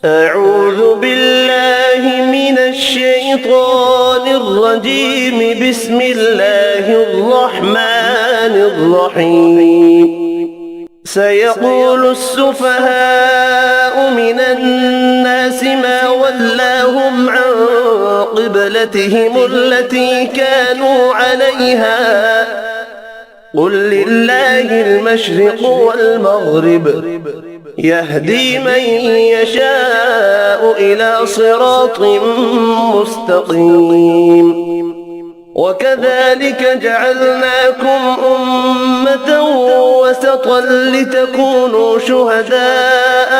أعوذ بالله من الشيطان الرجيم. بسم الله الرحمن الرحيم. سيقول السفهاء من الناس ما ولاهم عن قبلتهم التي كانوا عليها قل لله المشرق والمغرب يهدي من يشاء إلى صراط مستقيم. وكذلك جعلناكم أمة وسطا لتكونوا شهداء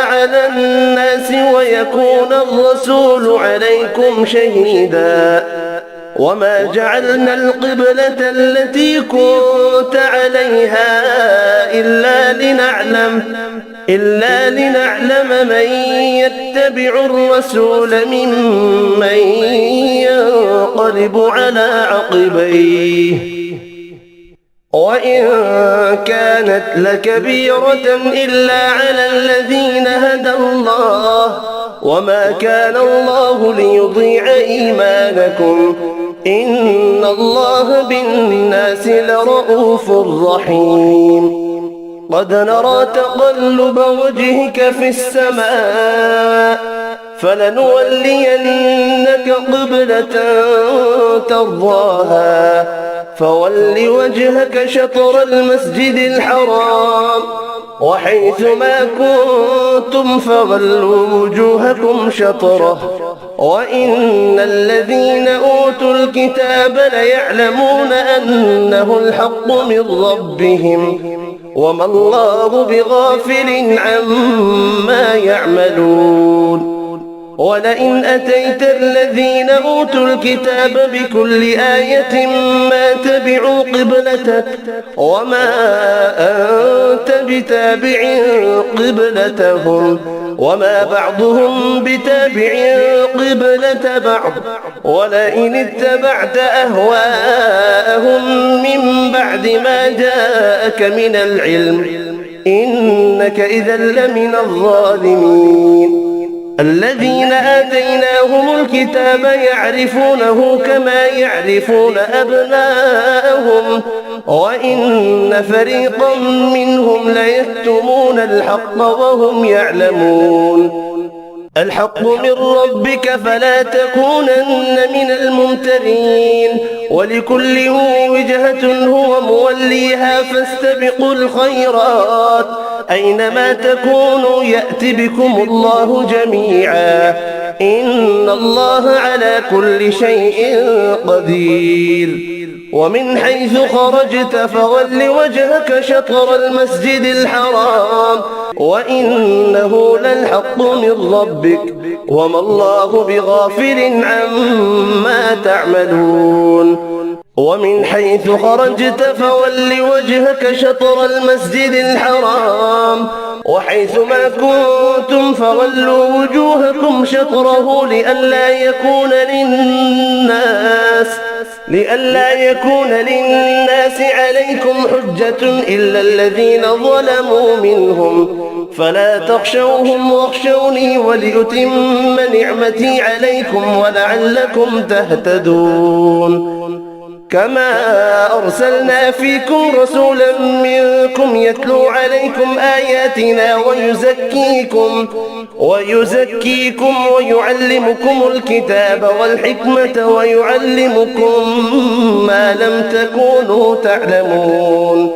على الناس ويكون الرسول عليكم شهيدا. وما جعلنا القبلة التي كنت عليها إلا لنعلم من يتبع الرسول ممن ينقلب على عقبيه. وإن كانت لكبيرة إلا على الذين هدى الله وما كان الله ليضيع إيمانكم إن الله بالناس لرءوف رحيم. قد نرى تقلب وجهك في السماء فلنولينك قبلة ترضاها فول وجهك شطر المسجد الحرام وحيث ما كنتم فولوا وجوهكم شطره وإن الذين أوتوا الكتاب ليعلمون أنه الحق من ربهم وما الله بغافل عما يعملون. ولئن أتيت الذين أوتوا الكتاب بكل آية ما تبعوا قبلتك وما أنت بتابع قبلتهم وما بعضهم بتابع قبلة بعض. ولئن اتبعت أهواءهم من بعد ما جاءك من العلم إنك إذا لمن الظالمين. الذين آتيناهم الكتاب يعرفونه كما يعرفون أبناءهم وإن فريقا منهم ليكتمون الحق وهم يعلمون. الحق من ربك فلا تكونن من الممترين. ولكل وجهة هو موليها فاستبقوا الخيرات أينما تكونوا يأت بكم الله جميعا إن الله على كل شيء قدير. ومن حيث خرجت فول وجهك شطر المسجد الحرام وإنه للحق من ربك وما الله بغافل عما تعملون. ومن حيث خرجت فول وجهك شطر المسجد الحرام وحيث ما كنتم فولوا وجوهكم شطره لئلا يكون للناس عليكم حجة إلا الذين ظلموا منهم فلا تخشوهم واخشوني ولأتم نعمتي عليكم ولعلكم تهتدون. كما أرسلنا فيكم رسولا منكم يتلو عليكم آياتنا ويزكيكم ويعلمكم الكتاب والحكمة ويعلمكم ما لم تكونوا تعلمون.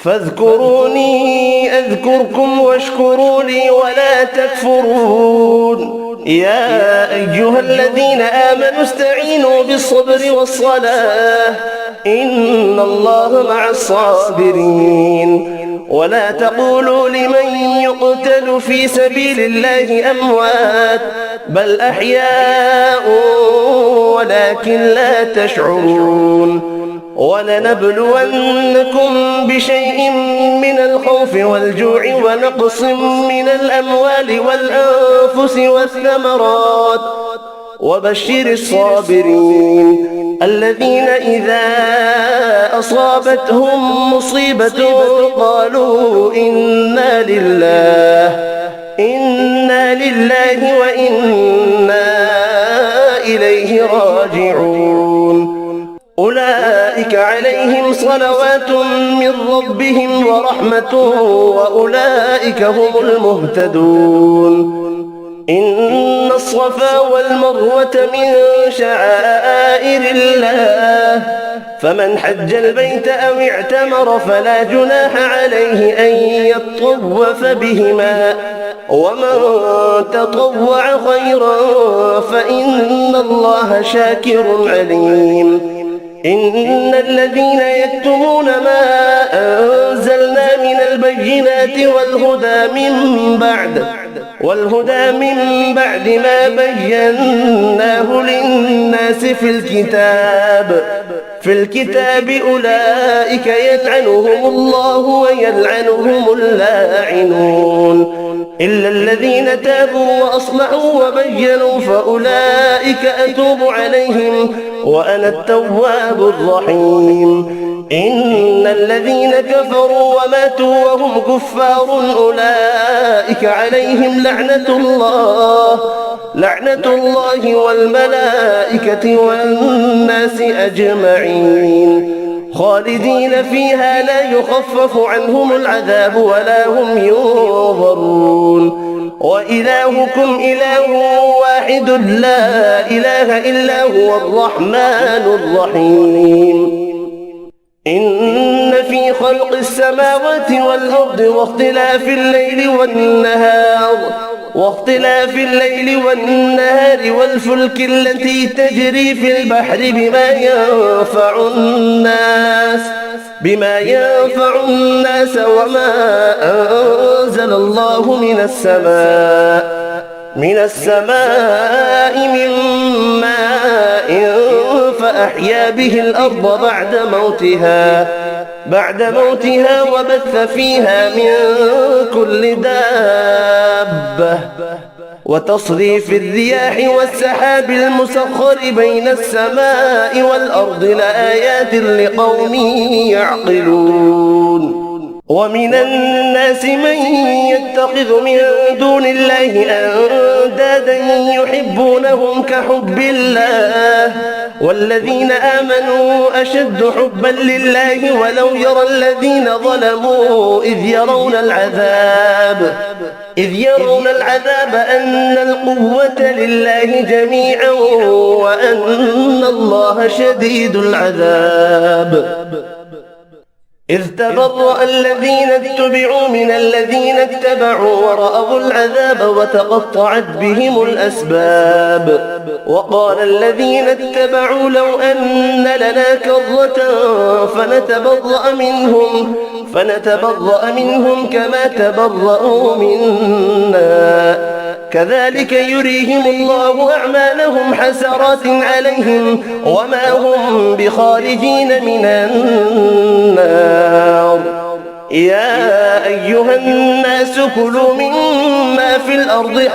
فاذكروني أذكركم واشكروا لي ولا تكفرون. يا أيها الذين آمنوا استعينوا بالصبر والصلاة إن الله مع الصابرين. ولا تقولوا لمن يقتل في سبيل الله أموات بل أحياء ولكن لا تشعرون. ولنبلونكم بشيء من الخوف والجوع ونقص من الأموال والأنفس والثمرات وبشر الصابرين الذين إذا أصابتهم مصيبة قالوا إنا لله وإنا إليه راجعون أولئك عليهم صلوات من ربهم ورحمة وأولئك هم المهتدون إن الصفا والمروة من شعائر الله فمن حج البيت أو اعتمر فلا جناح عليه أن يطوف بهما ومن تطوع خيرا فإن الله شاكر عليم إن الذين يكتمون ما أنزلنا من البينات والهدى من بعد ما بيناه للناس في الكتاب أولئك يلعنهم الله ويلعنهم اللاعنون إلا الذين تابوا وأصلحوا وبينوا فأولئك أتوب عليهم وأنا التواب الرحيم إن الذين كفروا وماتوا وهم كفار أولئك عليهم لعنة الله والملائكة والناس أجمعين خالدين فيها لا يخفف عنهم العذاب ولا هم ينظرون وإلهكم إله واحد لا إله إلا هو الرحمن الرحيم إن في خلق السماوات والأرض واختلاف الليل والنهار والفلك التي تجري في البحر بما ينفع الناس وما أنزل الله من السماء من ماء فأحيا به الأرض بعد موتها وبث فيها من كل دابة وتصريف الرياح والسحاب المسخر بين السماء والأرض لآيات لقوم يعقلون ومن الناس من يتخذ من دون الله أندادا يحبونهم كحب الله والذين آمنوا أشد حبا لله ولو يرى الذين ظلموا إذ يرون العذاب أن القوة لله جميعا وأن الله شديد العذاب إذ تبرأ الذين اتبعوا من الذين اتبعوا ورأوا العذاب وتقطعت بهم الأسباب وقال الذين اتبعوا لو أن لنا كرة فنتبرأ منهم كما تبرأوا منا كذلك يريهم الله أعمالهم حسرات عليهم وما هم بخارجين من النار يا أيها الناس كلوا مما في الأرض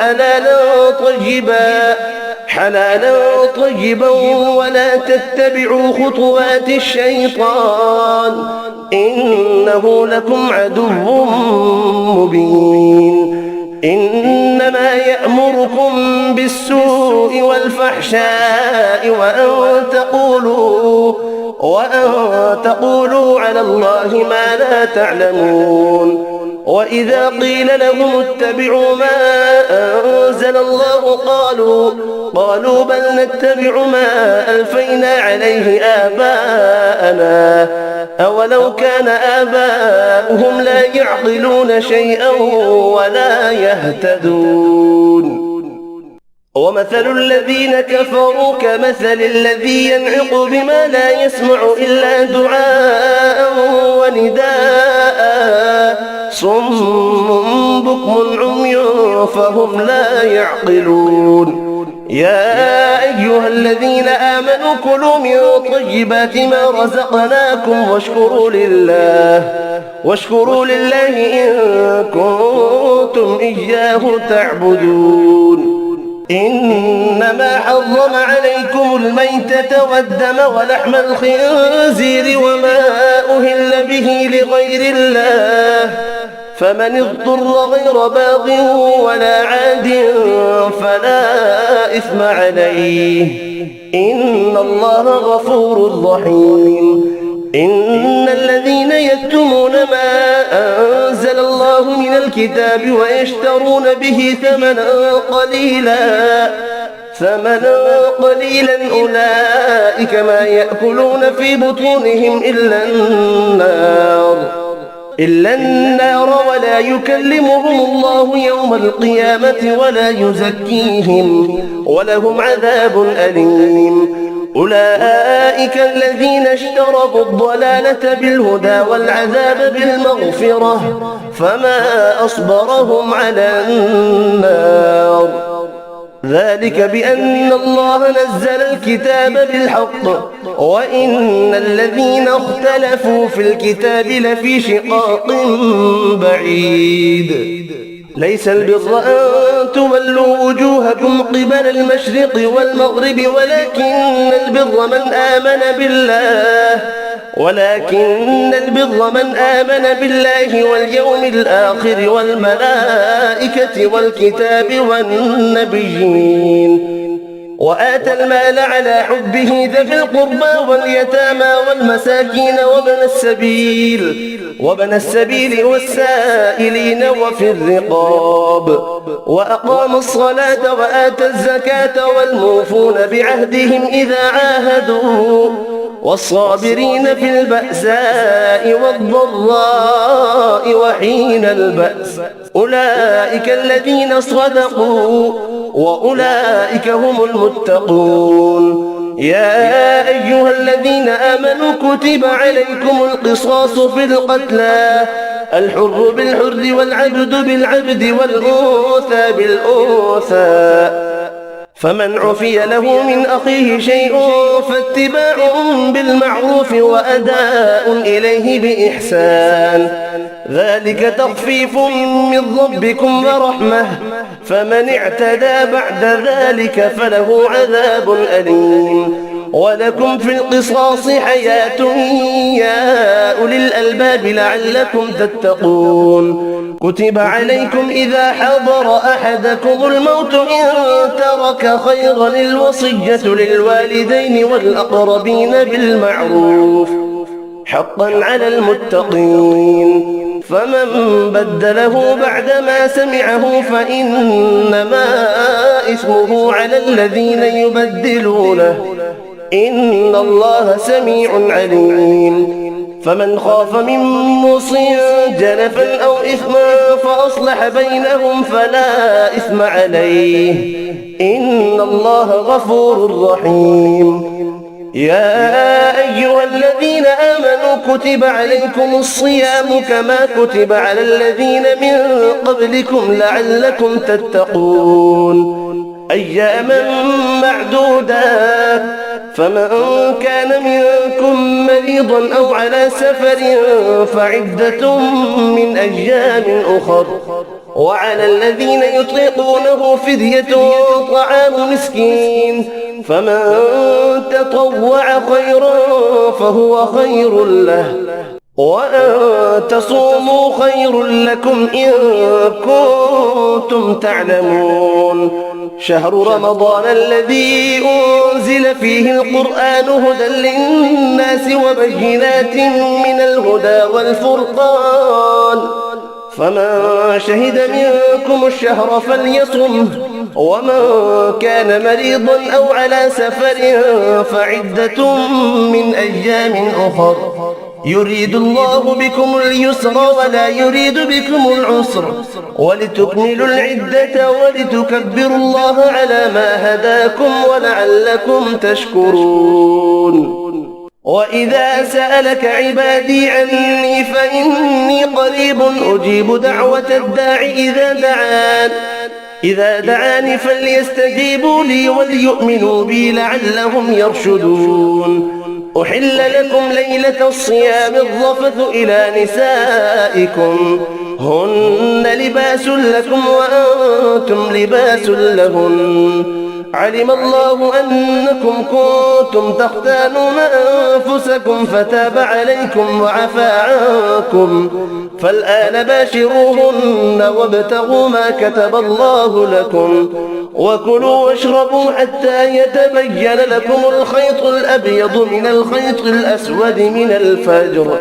حلالا طيبا ولا تتبعوا خطوات الشيطان إنه لكم عدو مبين إنما يأمركم بالسوء والفحشاء وأن تقولوا على الله ما لا تعلمون وإذا قيل لهم اتبعوا ما أنزل الله قالوا بل نتبع ما ألفينا عليه آباءنا أولو كان آباؤهم لا يعقلون شيئا ولا يهتدون ومثل الذين كفروا كمثل الذي ينعق بما لا يسمع إلا دعاء ونداء صم بكم عمي فهم لا يعقلون يا أيها الذين آمنوا كلوا من طيبات ما رزقناكم واشكروا لله إن كنتم إياه تعبدون إنما حرم عليكم الميتة والدم ولحم الخنزير وما أهل به لغير الله فمن اضطر غير باغ ولا عاد فلا إثم عليه إن الله غفور رحيم. إن الذين يكتمون ما أنزل الله من الكتاب ويشترون به ثمنا قليلا أولئك ما يأكلون في بطونهم إلا النار ولا يكلمهم الله يوم القيامة ولا يزكيهم ولهم عذاب أليم. أولئك الذين اشتروا الضلالة بالهدى والعذاب بالمغفرة فما أصبرهم على النار ذلك بأن الله نزل الكتاب بالحق وإن الذين اختلفوا في الكتاب لفي شقاق بعيد. ليس البر أن تولوا وجوهكم قبل المشرق والمغرب ولكن البر من آمن بالله واليوم الآخر والملائكة والكتاب والنبيين وآتى المال على حبه ذوي القربى واليتامى والمساكين وابن السبيل والسائلين وفي الرقاب وأقام الصلاة وآتى الزكاة والموفون بعهدهم إذا عاهدوا والصابرين في البأساء والضراء وحين البأس أولئك الذين صدقوا وأولئك هم المتقون. يا أيها الذين آمنوا كتب عليكم القصاص في القتلى الحر بالحر والعبد بالعبد والأنثى بالأنثى فمن عفي له من أخيه شيء فاتباع بالمعروف وأداء إليه بإحسان ذلك تخفيف من ربكم ورحمة فمن اعتدى بعد ذلك فله عذاب أليم. ولكم في القصاص حياة يا أولي الألباب لعلكم تتقون. كتب عليكم إذا حضر أحدكم الموت إن ترك خيرا الوصية للوالدين والأقربين بالمعروف حقا على المتقين فمن بدله بعدما سمعه فإنما إثمه على الذين يبدلونه إن الله سميع عليم. فمن خاف من موص جنفا أو إثما فأصلح بينهم فلا إثم عليه إن الله غفور رحيم. يا أيها الذين آمنوا كتب عليكم الصيام كما كتب على الذين من قبلكم لعلكم تتقون أياما معدودات فمن كان منكم مريضا أو على سفر فعدة من أيام أخر وعلى الذين يطيقونه فدية طعام مسكين فمن تطوع خيرا فهو خير له وأن تصوموا خير لكم إن كنتم تعلمون. شهر رمضان الذي أنزل فيه القرآن هدى للناس وبينات من الهدى والفرقان فمن شهد منكم الشهر فليصمه ومن كان مريضا أو على سفر فعدة من أيام أخر يريد الله بكم اليسر ولا يريد بكم العسر ولتكملوا العدة ولتكبروا الله على ما هداكم ولعلكم تشكرون. وإذا سألك عبادي عني فإني قريب أجيب دعوة الداع إذا دعاني فليستجيبوا لي وليؤمنوا بي لعلهم يرشدون. أحل لكم ليلة الصيام الرفث إلى نسائكم هن لباس لكم وأنتم لباس لهن علم الله أنكم كنتم تختانون أنفسكم فتاب عليكم وعفى عنكم فالآن باشروهن وابتغوا ما كتب الله لكم وكلوا واشربوا حتى يتبين لكم الخيط الأبيض من الخيط الأسود من الفجر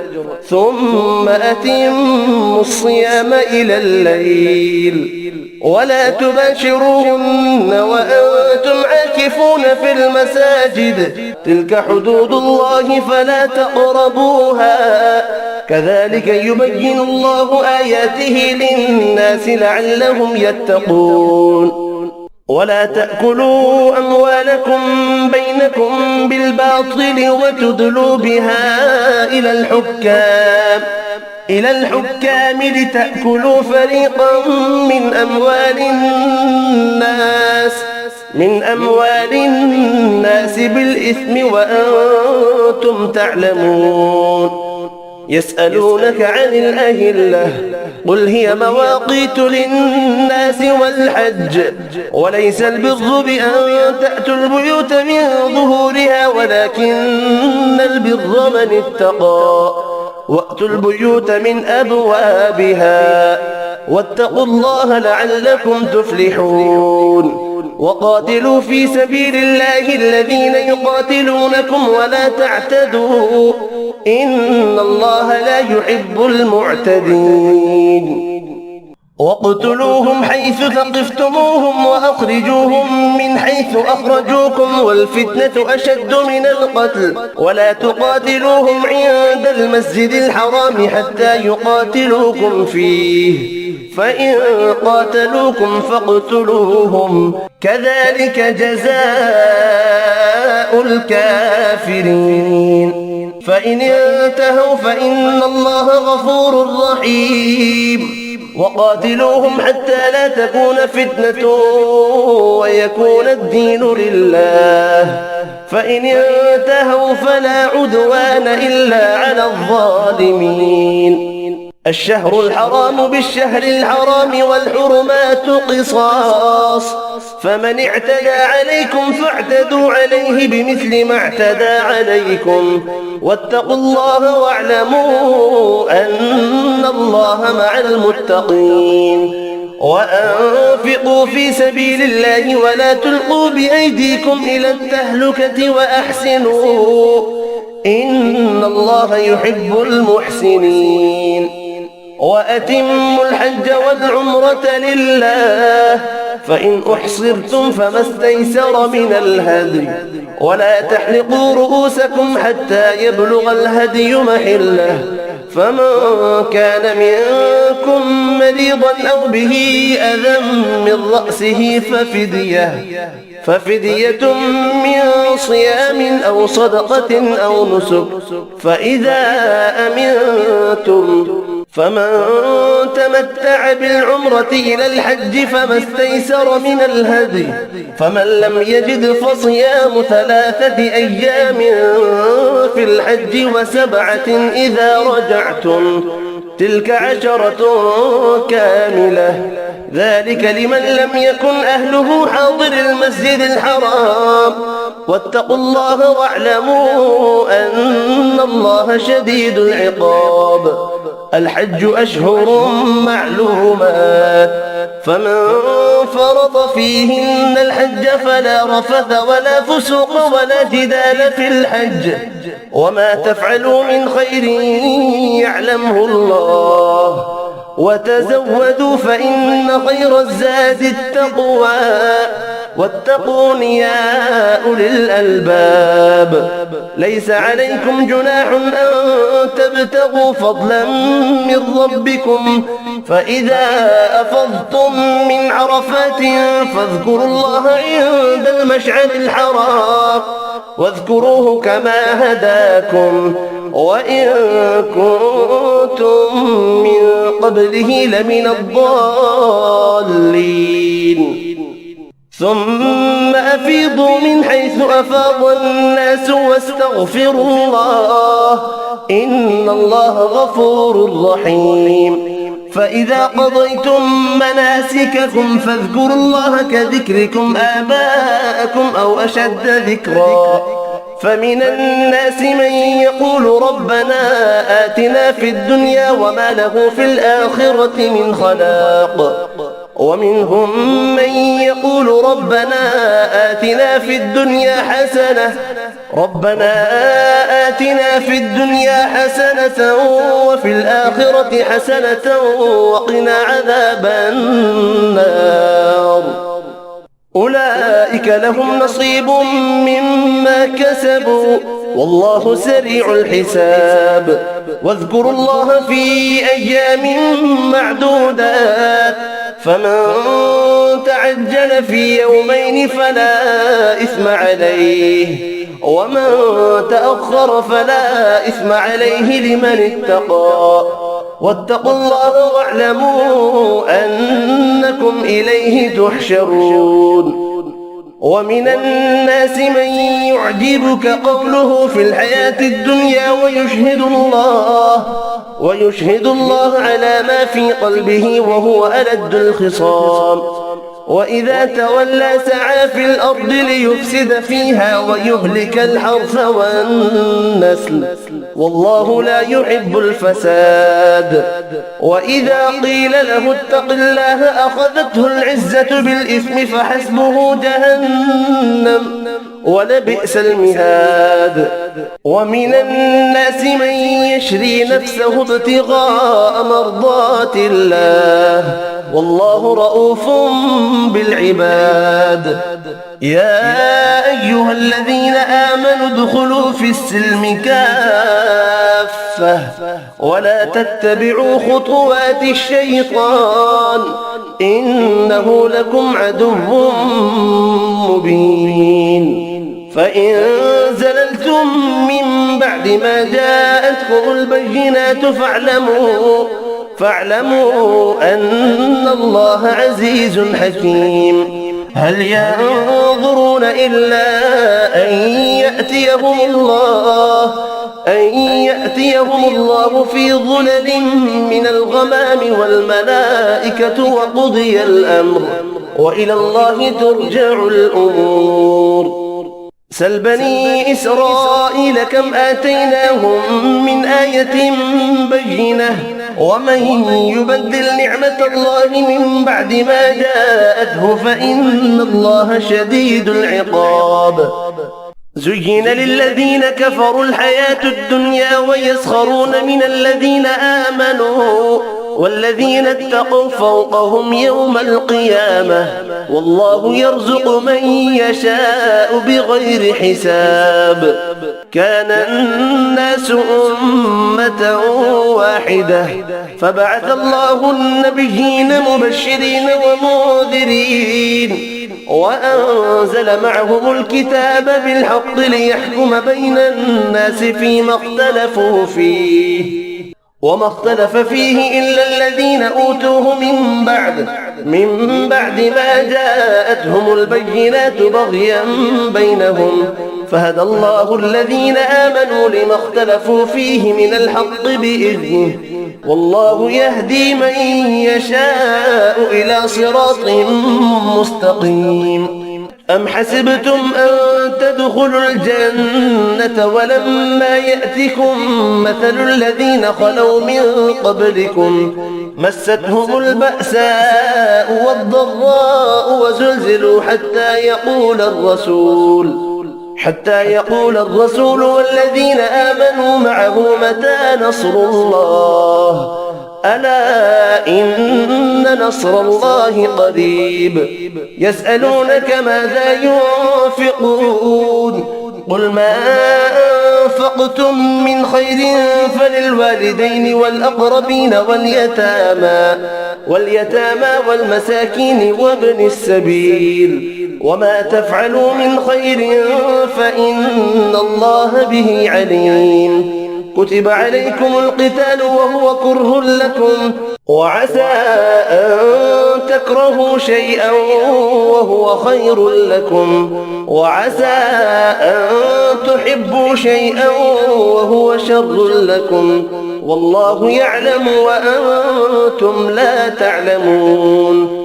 ثم أتموا الصيام إلى الليل ولا تباشروهن وأنتم عاكفون في المساجد تلك حدود الله فلا تقربوها كذلك يبين الله آياته للناس لعلهم يتقون ولا تأكلوا أموالكم بينكم بالباطل وتدلوا بها إلى الحكام لتأكلوا فريقا من أموال الناس بالإثم وأنتم تعلمون يسألونك عن الأهلة قل هي مواقيت للناس والحج وليس البر بأن تأتوا البيوت من ظهورها ولكن البر من اتقى وأتوا البيوت من أبوابها واتقوا الله لعلكم تفلحون وقاتلوا في سبيل الله الذين يقاتلونكم ولا تعتدوا إن الله لا يحب المعتدين واقتلوهم حيث ثقفتموهم وأخرجوهم من حيث أخرجوكم والفتنة أشد من القتل ولا تقاتلوهم عند المسجد الحرام حتى يقاتلوكم فيه فإن قاتلوكم فاقتلوهم كذلك جزاء الكافرين فإن انتهوا فإن الله غفور رحيم وقاتلوهم حتى لا تكون فتنة ويكون الدين لله فإن انتهوا فلا عدوان إلا على الظالمين الشهر الحرام بالشهر الحرام والحرمات قصاص فمن اعتدى عليكم فاعتدوا عليه بمثل ما اعتدى عليكم واتقوا الله واعلموا أن الله مع المتقين وأنفقوا في سبيل الله ولا تلقوا بأيديكم إلى التهلكة وأحسنوا إن الله يحب المحسنين وأتموا الحج والعمرة لله فإن أحصرتم فما استيسر من الهدي ولا تحلقوا رؤوسكم حتى يبلغ الهدي محله فمن كان منكم مريضا أو به أذى من رأسه ففدية من صيام أو صدقة أو نسك فإذا أمنتم فمن تمتع بالعمرة إلى الحج فما استيسر من الهدي فمن لم يجد فصيام 3 أيام في الحج و7 إذا رجعتم تلك 10 كاملة ذلك لمن لم يكن أهله حاضر المسجد الحرام واتقوا الله واعلموا أن الله شديد العقاب الحج أشهر معلومات فمن فرض فيهن الحج فلا رفث ولا فسوق ولا جدال في الحج وما تفعلوا من خير يعلمه الله وتزودوا فإن خير الزاد التقوى واتقون يا أولي الألباب ليس عليكم جناح أن تبتغوا فضلا من ربكم فإذا أفضتم من عرفات فاذكروا الله عند المشعر الحرام واذكروه كما هداكم وإن كنتم من قبله لمن الضالين ثم أفيضوا من حيث أفاض الناس واستغفروا الله إن الله غفور رحيم فإذا قضيتم مناسككم فاذكروا الله كذكركم آباءكم أو أشد ذكرا فمن الناس من يقول ربنا آتنا في الدنيا وما له في الآخرة من خلاق ومنهم من يقول ربنا آتنا في الدنيا حسنة وفي الآخرة حسنة وقنا عذاب النار أولئك لهم نصيب مما كسبوا والله سريع الحساب واذكروا الله في أيام معدودات فمن تعجل في يومين فلا إثم عليه ومن تأخر فلا إثم عليه لمن اتقى واتقوا الله واعلموا أنكم إليه تحشرون ومن الناس من يعجبك قوله في الحياة الدنيا ويشهد الله على ما في قلبه وهو ألد الخصام وإذا تولى سعى في الأرض ليفسد فيها ويهلك الحرث والنسل والله لا يحب الفساد وإذا قيل له اتق الله أخذته العزة بالإثم فحسبه جهنم ولبئس المهاد ومن الناس من يشري نفسه ابتغاء مرضات الله والله رؤوف بالعباد يا أيها الذين آمنوا ادخلوا في السلم كافة ولا تتبعوا خطوات الشيطان إنه لكم عدو مبين فإن زللتم من بعد ما جاءتكم البينات فاعلموا أن الله عزيز حكيم هل ينظرون إلا أن يأتيهم الله في ظلل من الغمام والملائكة وقضي الأمر وإلى الله ترجع الأمور سل بني إسرائيل كم آتيناهم من آية بينة ومن يبدل نعمة الله من بعد ما جاءته فإن الله شديد العقاب زين للذين كفروا الحياة الدنيا ويسخرون من الذين آمنوا والذين اتقوا فوقهم يوم القيامة والله يرزق من يشاء بغير حساب كان الناس أمة واحدة فبعث الله النبيين مبشرين ومنذرين وأنزل معهم الكتاب بالحق ليحكم بين الناس فيما اختلفوا فيه وما اختلف فيه إلا الذين أوتوه من بعد ما جاءتهم البينات بغيا بينهم فهدى الله الذين آمنوا لما اختلفوا فيه من الحق بإذنه والله يهدي من يشاء إلى صراط مستقيم أم حسبتم أن تدخلوا الجنة ولما يأتكم مثل الذين خلوا من قبلكم مستهم البأساء والضراء وزلزلوا حتى يقول الرسول والذين آمنوا معه متى نصر الله ألا إن نصر الله قريب يسألونك ماذا ينفقون قل ما أنفقتم من خير فللوالدين والأقربين واليتامى والمساكين وابن السبيل وما تفعلوا من خير فإن الله به عليم كتب عليكم القتال وهو كره لكم وعسى أن تكرهوا شيئا وهو خير لكم وعسى أن تحبوا شيئا وهو شر لكم والله يعلم وأنتم لا تعلمون.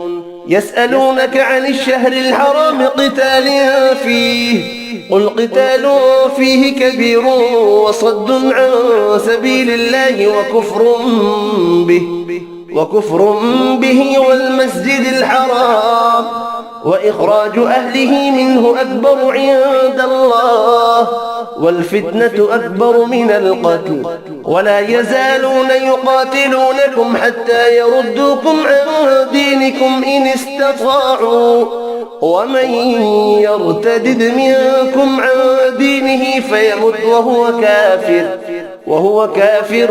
يسألونك عن الشهر الحرام قتال فيه، قل قتال فيه كبير وصد عن سبيل الله وكفر به والمسجد الحرام وإخراج أهله منه أكبر عند الله والفتنة أكبر من القتل، ولا يزالون يقاتلونكم حتى يردوكم عن دينكم إن استطاعوا، ومن يرتدد منكم عن دينه فيمت وهو كافر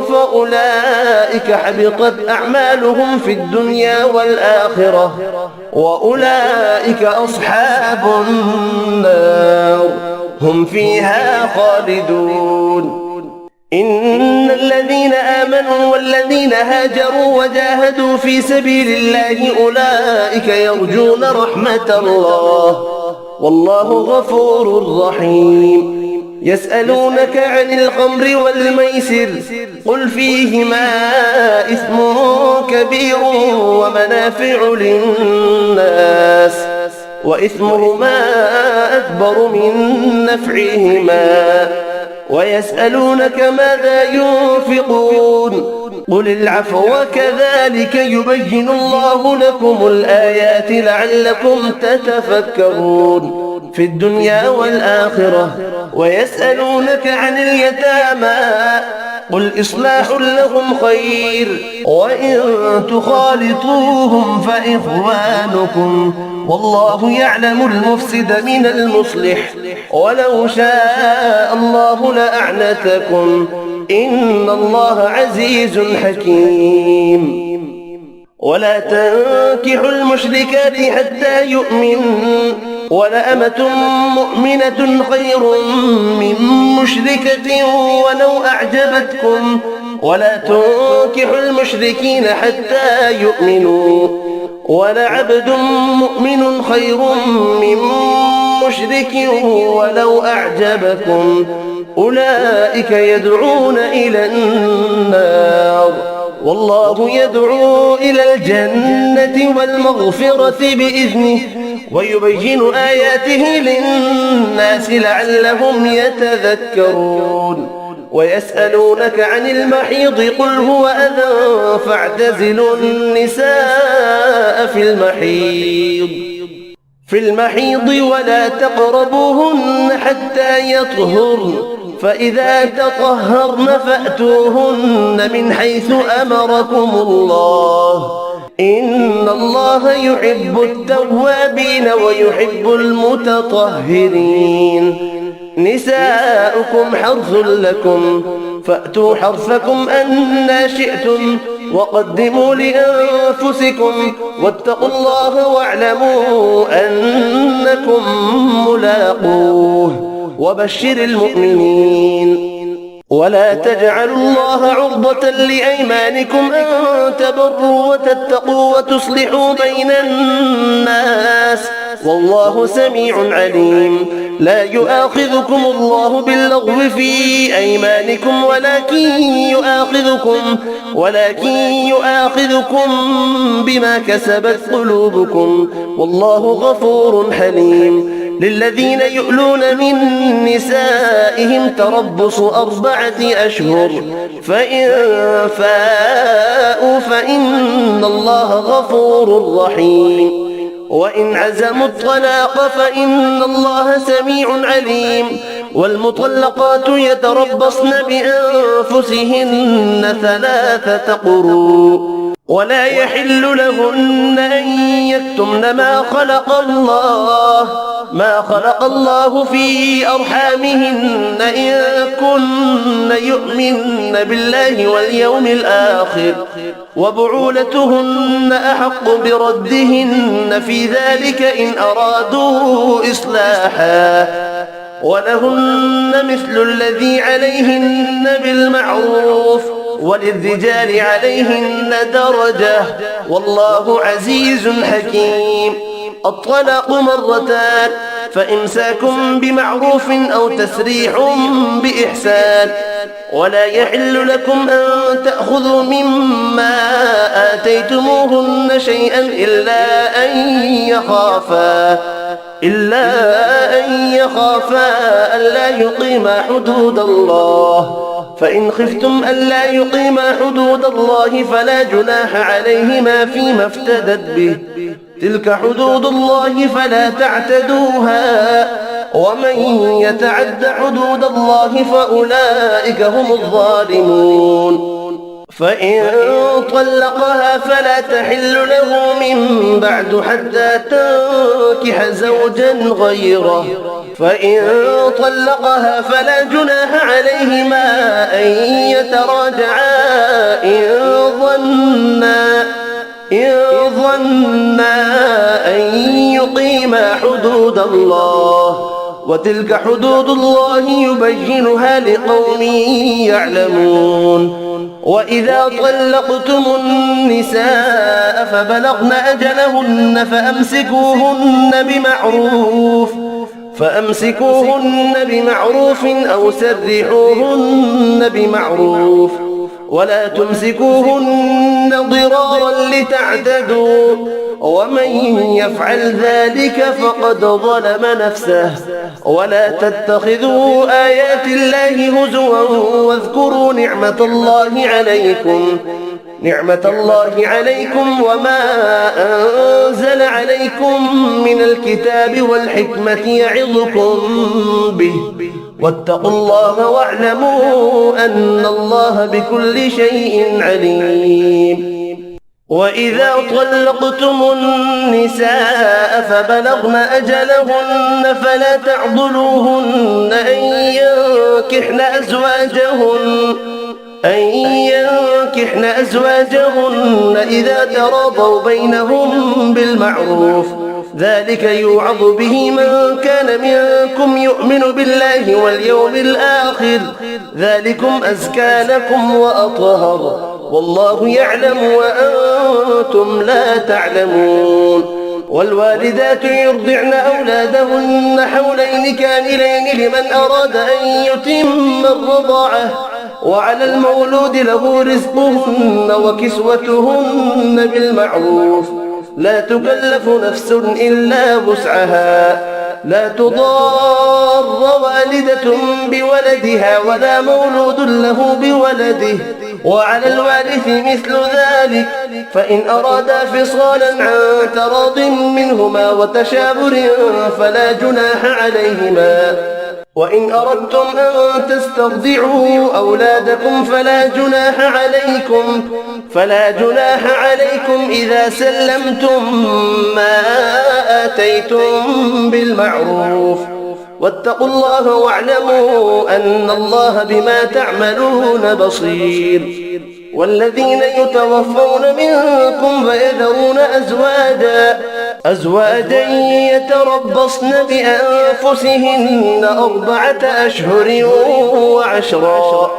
فأولئك حبطت أعمالهم في الدنيا والآخرة وأولئك أصحاب النار هم فيها خالدون. إن الذين آمنوا والذين هاجروا وجاهدوا في سبيل الله أولئك يرجون رحمة الله والله غفور رحيم. يسألونك عن الخمر والميسر قل فيهما إثم كبير ومنافع للناس وإثمهما أكبر من نفعهما، ويسألونك ماذا ينفقون قل العفو كذلك يبين الله لكم الآيات لعلكم تتفكرون في الدنيا والآخرة. ويسألونك عن اليتامى قل إصلاح لهم خير وإن تخالطوهم فإخوانكم والله يعلم المفسد من المصلح ولو شاء الله لأعنتكم إن الله عزيز حكيم. ولا تنكحوا المشركات حتى يؤمنوا ولأمة مؤمنة خير من مشركة ولو أعجبتكم ولا تنكحوا المشركين حتى يؤمنوا ولعبد مؤمن خير من مشرك ولو أعجبكم أولئك يدعون إلى النار والله يدعو إلى الجنة والمغفرة بإذنه ويبين آياته للناس لعلهم يتذكرون. ويسألونك عن المحيض قل هو أذى فاعتزلوا النساء في المحيض ولا تقربوهن حتى يطهرن فإذا تطهرن فأتوهن من حيث أمركم الله إن الله يحب التوابين ويحب المتطهرين. نساؤكم حرث لكم فأتوا حرثكم أنى شئتم وقدموا لأنفسكم واتقوا الله واعلموا أنكم ملاقوه وبشر المؤمنين. ولا تجعلوا الله عرضة لأيمانكم أن تبروا وتتقوا وتصلحوا بين الناس والله سميع عليم. لا يؤاخذكم الله باللغو في أيمانكم ولكن يؤاخذكم بما كسبت قلوبكم والله غفور حليم. للذين يؤلون من نسائهم تربص 4 أشهر فإن فاءوا فإن الله غفور رحيم. وإن عزموا الطلاق فإن الله سميع عليم. والمطلقات يتربصن بأنفسهن 3 قروء ولا يحل لهن أن يكتمن ما خلق الله في أرحامهن إن كن يؤمن بالله واليوم الآخر وبعولتهن أحق بردهن في ذلك إن أرادوا إصلاحا ولهن مثل الذي عليهن بالمعروف وللرجال عليهن درجة والله عزيز حكيم. الطلاق 2 مرتان فإمساك بمعروف أو تسريح بإحسان ولا يحل لكم أن تأخذوا مما آتيتموهن شيئا إلا أن يخافا ألا يقيما حدود الله، فإن خفتم ألا يقيما حدود الله فلا جناح عليهما فيما افتدت به، تلك حدود الله فلا تعتدوها، ومن يتعد حدود الله فأولئك هم الظالمون. فإن طلقها فلا تحل له من بعد حتى تنكح زوجا غيره، فإن طلقها فلا جناح عليهما أن يتراجعا إن ظنا أن يقيما حدود الله، وتلك حدود الله يبينها لقوم يعلمون. وإذا طلقتم النساء فبلغن أجلهن فأمسكوهن بمعروف أو سرحوهن بمعروف، ولا تمسكوهن ضرارا لتعتدوا، ومن يفعل ذلك فقد ظلم نفسه. ولا تتخذوا آيات الله هزوا واذكروا نعمة الله عليكم وما أنزل عليكم من الكتاب والحكمة يعظكم به، واتقوا الله واعلموا أن الله بكل شيء عليم. وإذا طلقتم النساء فبلغن أجلهن فلا تعضلوهن أن ينكحن أزواجهن إذا تراضوا بينهم بالمعروف، ذلك يوعظ به من كان منكم يؤمن بالله واليوم الآخر، ذلكم أزكى لكم وأطهر، والله يعلم وأنتم لا تعلمون. والوالدات يرضعن أولادهن حولين كاملين لمن أراد أن يتم الرضاعة، وعلى المولود له رزقهن وكسوتهن بالمعروف، لا تكلف نفس إلا وسعها، لا تضار والدة بولدها ولا مولود له بولده، وعلى الوارث مثل ذلك، فإن أرادا فصالا عن تراض منهما وتشاور فلا جناح عليهما. وإن أردتم أن تسترضعوا أولادكم فلا جناح عليكم إذا سلمتم ما آتيتم بالمعروف، واتقوا الله واعلموا أن الله بما تعملون بصير. والذين يتوفون منكم فيذرون أزواجا يتربصن بأنفسهن 4 أشهر وعشرا،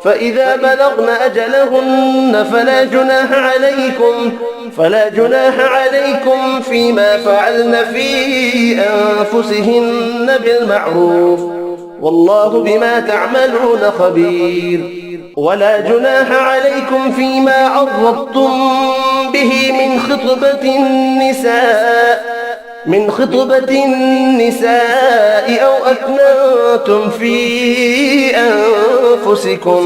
فإذا بلغن أجلهن فلا جناح عليكم فيما فعلن في أنفسهن بالمعروف، والله بما تعملون خبير. ولا جناح عليكم فيما عرضتم به من خطبة النساء أو أكننتم في أنفسكم،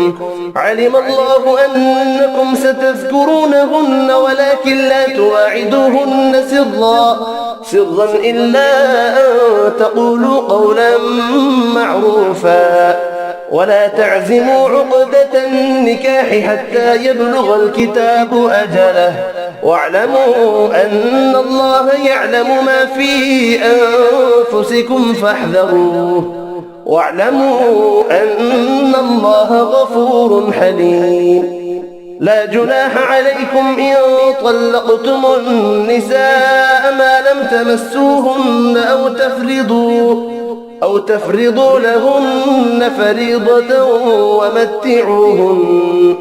علم الله أنكم ستذكرونهن ولكن لا تواعدوهن سرا إلا أن تقولوا قولا معروفا، ولا تعزموا عقدة النكاح حتى يبلغ الكتاب أجله، واعلموا أن الله يعلم ما في أنفسكم فاحذروه، واعلموا أن الله غفور حليم. لا جناح عليكم إن طلقتم النساء ما لم تمسوهن أو تفرضوا لهن فريضة، ومتعوهن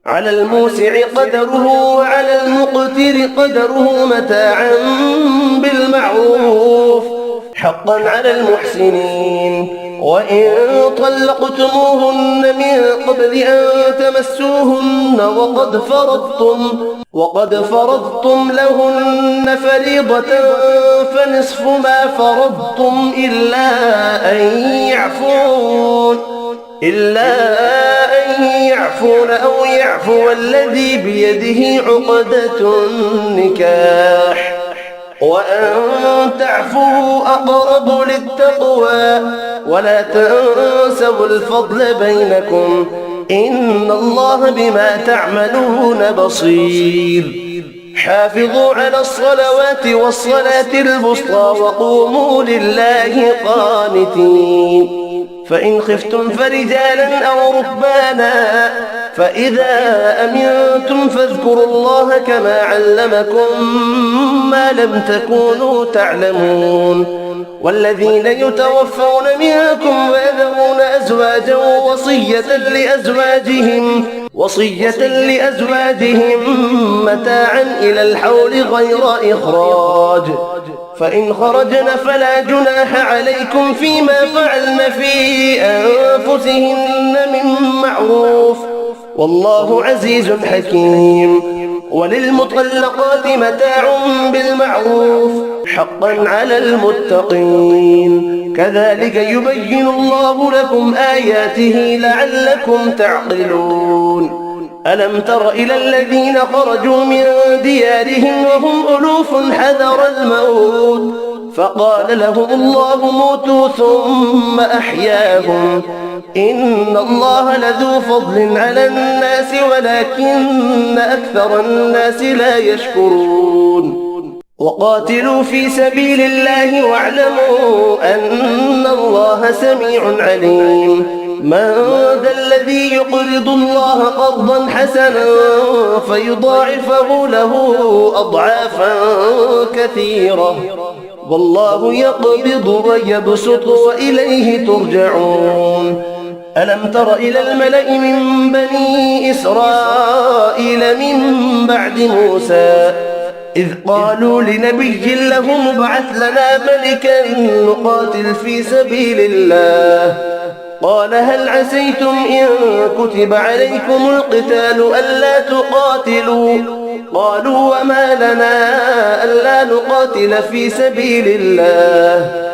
على الموسع قدره وعلى المقتر قدره متاعا بالمعروف حقا على المحسنين. وإن طلقتموهن من قبل أن تمسوهن وقد فرضتم لهن فريضة فنصف ما فرضتم إلا أن يعفون أو يعفو الذي بيده عقدة النكاح وأن تعفوا أقرب للتقوى ولا تنسوا الفضل بينكم إن الله بما تعملون بصير حافظوا على الصلوات والصلاة الوسطى وقوموا لله قانتين فإن خفتم فرجالا أو ركبانا فإذا أمنتم فاذكروا الله كما علمكم ما لم تكونوا تعلمون والذين يتوفون منكم ويذرون أزواجا وصية لأزواجهم متاعا إلى الحول غير إخراج فإن خرجن فلا جناح عليكم فيما فعلن في أنفسهن من معروف والله عزيز حكيم وللمطلقات متاع بالمعروف حقا على المتقين كذلك يبين الله لكم آياته لعلكم تعقلون ألم تر إلى الذين خرجوا من ديارهم وهم ألوف حذر الموت فقال لهم الله موتوا ثم أحياهم إن الله لذو فضل على الناس ولكن أكثر الناس لا يشكرون وقاتلوا في سبيل الله واعلموا أن الله سميع عليم من ذا الذي يقرض الله قرضا حسنا فيضاعفه له أضعافا كثيرة والله يقبض ويبسط وإليه ترجعون ألم تر إلى الملأ من بني إسرائيل من بعد موسى إذ قالوا لنبي له ابعث لنا ملكا نقاتل في سبيل الله قال هل عسيتم إن كتب عليكم القتال ألا تقاتلوا قالوا وما لنا ألا نقاتل في سبيل الله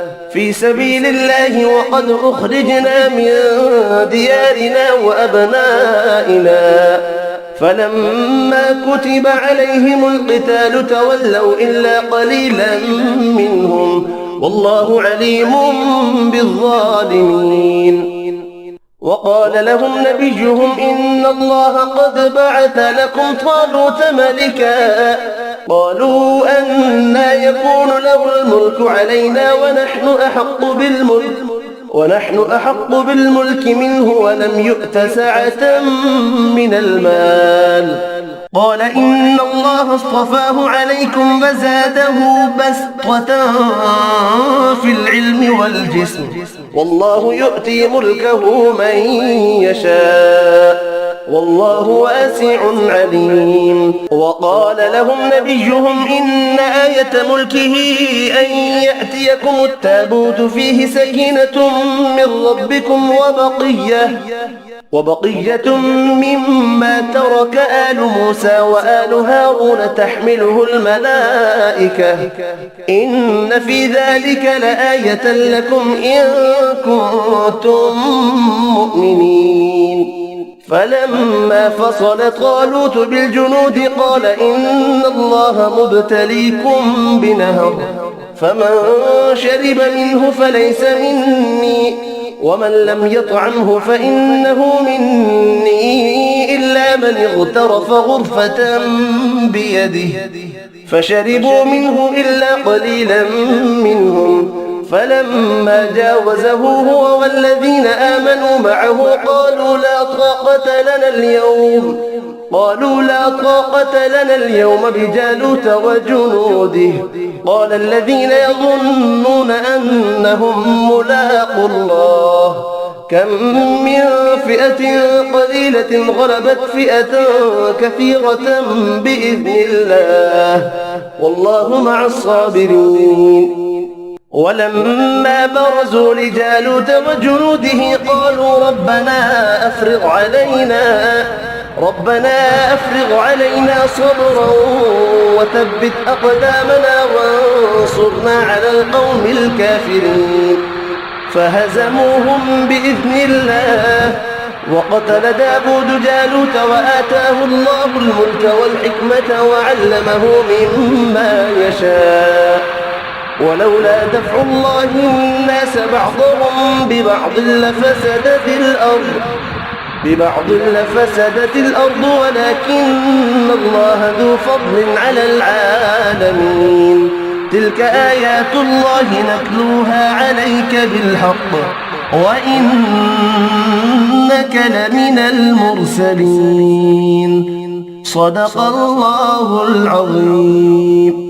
وقد أخرجنا من ديارنا وأبنائنا فلما كتب عليهم القتال تولوا إلا قليلا منهم والله عليم بالظالمين وقال لهم نبيهم إن الله قد بعث لكم طالوت ملكا قالوا أنى يكون له الملك علينا ونحن أحق بالملك منه ولم يؤت سعة من المال قال إن الله اصطفاه عليكم وزاده بسطة في العلم والجسم والله يؤتي ملكه من يشاء والله واسع عليم وقال لهم نبيهم إن آية ملكه أن يأتيكم التابوت فيه سكينة من ربكم وبقية مما ترك آل موسى وآل هارون تحمله الملائكة إن في ذلك لآية لكم إن كنتم مؤمنين فلما فصل طالوت بالجنود قال إن الله مبتليكم بنهر فمن شرب منه فليس مني ومن لم يطعمه فإنه مني إلا من اغترف غرفة بيده فشربوا منه إلا قليلا منهم فلما جاوزه هو والذين آمنوا معه قالوا لا طاقة لنا اليوم بجالوت وجنوده قال الذين يظنون أنهم ملاقوا الله كم من فئة قليلة غلبت فئة كثيرة بإذن الله والله مع الصابرين ولما برزوا لجالوت وجنوده قالوا ربنا أفرغ علينا صبرا وثبت أقدامنا وانصرنا على القوم الكافرين. فهزموهم بإذن الله. وقتل داود جالوت وآتاه الله الملك والحكمة وعلمه مما يشاء. ولولا دفع الله الناس بعضهم ببعض لفسدت الأرض ولكن الله ذو فضل على العالمين. تلك آيات الله نتلوها عليك بالحق وإنك لمن المرسلين. صدق الله العظيم.